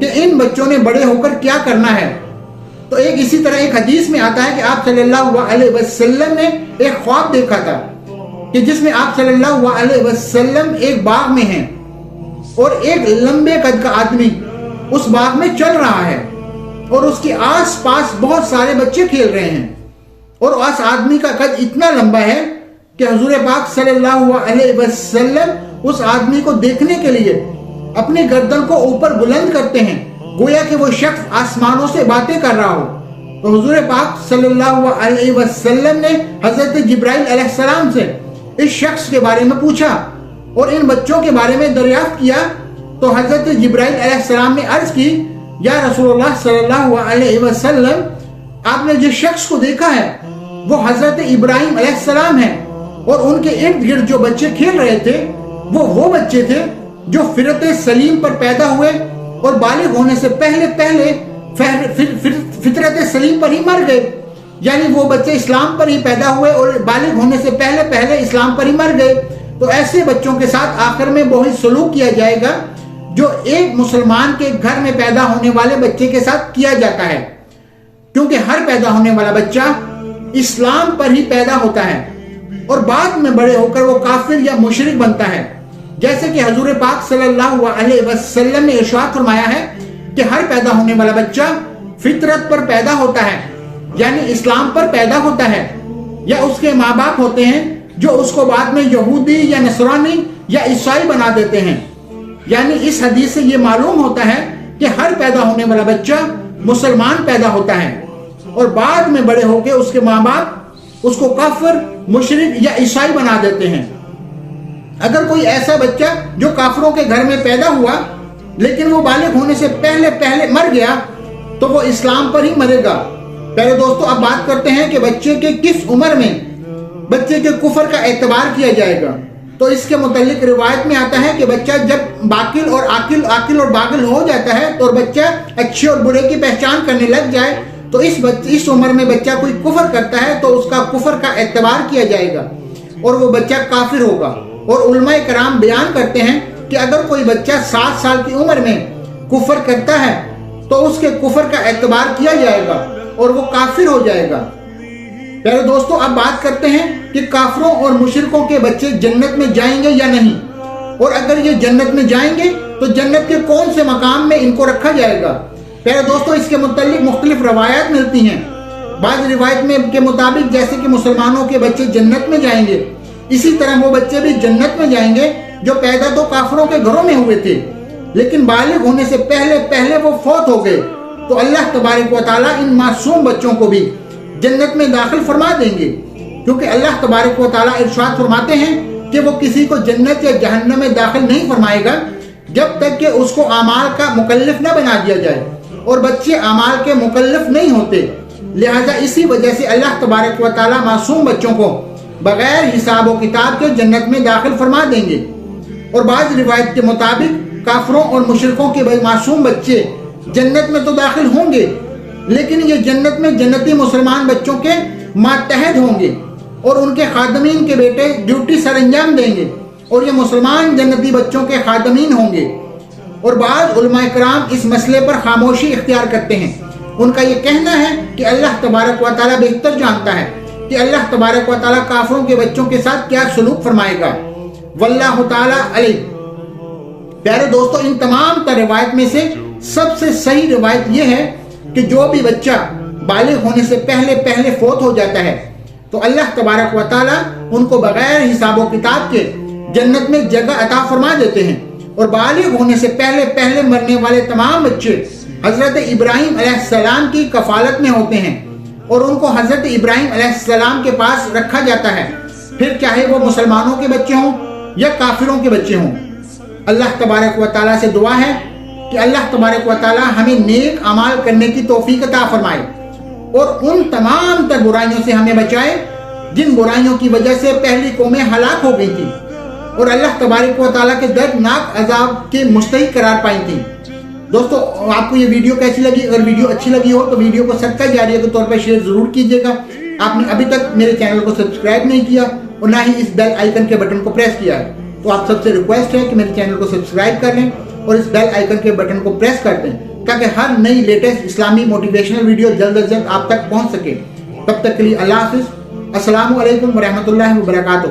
کہ ان بچوں نے بڑے ہو کر کیا کرنا ہے۔ تو اسی طرح ایک حدیث میں آتا ہے کہ آپ صلی اللہ علیہ وسلم نے ایک خواب دیکھا تھا کہ جس میں آپ صلی اللہ علیہ وسلم ایک باغ میں ہیں اور ایک لمبے قد کا آدمی اس باغ میں چل رہا ہے اور اس کے آس پاس بہت سارے بچے کھیل رہے ہیں، اور اس آدمی کا قد اتنا لمبا ہے کہ حضور پاک صلی اللہ علیہ وسلم اس آدمی کو دیکھنے کے لیے اپنی گردن کو اوپر بلند کرتے ہیں، گویا کہ وہ شخص آسمانوں سے باتیں کر رہا ہو۔ تو حضور پاک صلی اللہ علیہ وسلم نے حضرت جبرائیل علیہ السلام سے اس شخص کے بارے میں پوچھا اور ان بچوں کے بارے میں دریافت کیا۔ تو حضرت جبرائیل علیہ السلام نے عرض کی، یا رسول اللہ صلی اللہ علیہ وسلم، آپ نے جس شخص کو دیکھا ہے وہ حضرت ابراہیم علیہ السلام ہے، اور ان کے ارد گرد جو بچے کھیل رہے تھے وہ بچے تھے جو فطرت سلیم پر پیدا ہوئے اور بالغ ہونے سے پہلے فطرت سلیم پر ہی مر گئے، یعنی وہ بچے اسلام پر ہی پیدا ہوئے اور بالغ ہونے سے پہلے اسلام پر ہی مر گئے۔ تو ایسے بچوں کے ساتھ آخر میں وہی سلوک کیا جائے گا جو ایک مسلمان کے گھر میں پیدا ہونے والے بچے کے ساتھ کیا جاتا ہے، کیونکہ ہر پیدا ہونے والا بچہ اسلام پر ہی پیدا ہوتا ہے اور بعد میں بڑے ہو کر وہ کافر یا مشرک بنتا ہے، جیسے کہ حضور پاک صلی اللہ علیہ وسلم نے ارشاد فرمایا ہے کہ ہر پیدا ہونے والا بچہ فطرت پر پیدا ہوتا ہے، یعنی اسلام پر پیدا ہوتا ہے، یا اس کے ماں باپ ہوتے ہیں جو اس کو بعد میں یہودی یا نصرانی یا عیسائی بنا دیتے ہیں۔ یعنی اس حدیث سے یہ معلوم ہوتا ہے کہ ہر پیدا ہونے والا بچہ مسلمان پیدا ہوتا ہے اور بعد میں بڑے ہو کے اس کے ماں باپ اس کو کافر، مشرک یا عیسائی بنا دیتے ہیں۔ اگر کوئی ایسا بچہ جو کافروں کے گھر میں پیدا ہوا لیکن وہ بالغ ہونے سے پہلے مر گیا تو وہ اسلام پر ہی مرے گا۔ پہلے دوستو اب بات کرتے ہیں کہ بچے کے کس عمر میں بچے کے کفر کا اعتبار کیا جائے گا۔ تو اس کے متعلق روایت میں آتا ہے کہ بچہ جب باقل اور عاقل اور باغل ہو جاتا ہے تو اور بچہ اچھے اور برے کی پہچان کرنے لگ جائے تو اس عمر میں بچہ کوئی کفر کرتا ہے تو اس کا کفر کا اعتبار کیا جائے گا اور وہ بچہ کافر ہوگا۔ اور علماء کرام بیان کرتے ہیں کہ اگر کوئی بچہ 7 سال کی عمر میں کفر کرتا ہے تو اس کے کفر کا اعتبار کیا جائے گا اور وہ کافر ہو جائے گا۔ پہلے دوستو اب بات کرتے ہیں کہ کافروں اور مشرکوں کے بچے جنت میں جائیں گے یا نہیں، اور اگر یہ جنت میں جائیں گے تو جنت کے کون سے مقام میں ان کو رکھا جائے گا۔ پہلے دوستو اس کے متعلق مختلف روایات ملتی ہیں۔ بعض روایت میں کے مطابق جیسے کہ مسلمانوں کے بچے جنت میں جائیں گے، اسی طرح وہ بچے بھی جنت میں جائیں گے جو پیدا تو کافروں کے گھروں میں ہوئے تھے لیکن بالغ ہونے سے پہلے وہ فوت ہو گئے، تو اللہ تبارک و تعالیٰ ان معصوم بچوں کو بھی جنت میں داخل فرما دیں گے، کیونکہ اللہ تبارک و تعالیٰ ارشاد فرماتے ہیں کہ وہ کسی کو جنت یا جہنم میں داخل نہیں فرمائے گا جب تک کہ اس کو اعمال کا مکلف نہ بنا دیا جائے، اور بچے اعمال کے مکلف نہیں ہوتے، لہذا اسی وجہ سے اللہ تبارک و تعالیٰ معصوم بچوں کو بغیر حساب و کتاب کے جنت میں داخل فرما دیں گے۔ اور بعض روایت کے مطابق کافروں اور مشرکوں کے معصوم بچے جنت میں تو داخل ہوں گے لیکن یہ جنت میں جنتی مسلمان بچوں کے ماتحت ہوں گے اور ان کے خادمین کے بیٹے ڈیوٹی سر انجام دیں گے اور یہ مسلمان جنتی بچوں کے خادمین ہوں گے۔ اور بعض علماء کرام اس مسئلے پر خاموشی اختیار کرتے ہیں، ان کا یہ کہنا ہے کہ اللہ تبارک و تعالیٰ بہتر جانتا ہے کہ اللہ تبارک و تعالیٰ کافروں کے بچوں کے ساتھ کیا سلوک فرمائے گا، واللہ تعالیٰ علیہ۔ پیارے دوستو ان تمام تر روایت میں سے سب سے صحیح روایت یہ ہے کہ جو بھی بچہ بالغ ہونے سے پہلے فوت ہو جاتا ہے تو اللہ تبارک و تعالیٰ ان کو بغیر حساب و کتاب کے جنت میں جگہ عطا فرما دیتے ہیں، اور بالغ ہونے سے پہلے مرنے والے تمام بچے حضرت ابراہیم علیہ السلام کی کفالت میں ہوتے ہیں اور ان کو حضرت ابراہیم علیہ السلام کے پاس رکھا جاتا ہے، پھر چاہے وہ مسلمانوں کے بچے ہوں یا کافروں کے بچے ہوں۔ اللہ تبارک و تعالیٰ سے دعا ہے کہ اللہ تبارک و تعالیٰ ہمیں نیک اعمال کرنے کی توفیق عطا فرمائے اور ان تمام تر برائیوں سے ہمیں بچائے جن برائیوں کی وجہ سے پہلی قومیں ہلاک ہو گئی تھیں اور اللہ تبارک و تعالیٰ کے دردناک عذاب کے مستحق قرار پائی تھیں۔ دوستو آپ کو یہ ویڈیو کیسی لگی؟ اگر ویڈیو اچھی لگی ہو تو ویڈیو کو صدقہ جاریہ کے طور پر شیئر ضرور کیجیے گا۔ آپ نے ابھی تک میرے چینل کو سبسکرائب نہیں کیا اور نہ ہی اس بیل آئیکن کے بٹن کو پریس کیا ہے تو آپ سب سے ریکویسٹ ہے کہ میرے چینل کو سبسکرائب کر لیں اور اس بیل آئیکن کے بٹن کو پریس کر دیں تاکہ ہر نئی لیٹسٹ اسلامی موٹیویشنل ویڈیو جلد از جلد آپ تک پہنچ سکے۔ تب تک کے لیے اللہ حافظ۔ السلام علیکم ورحمۃ اللہ وبرکاتہ۔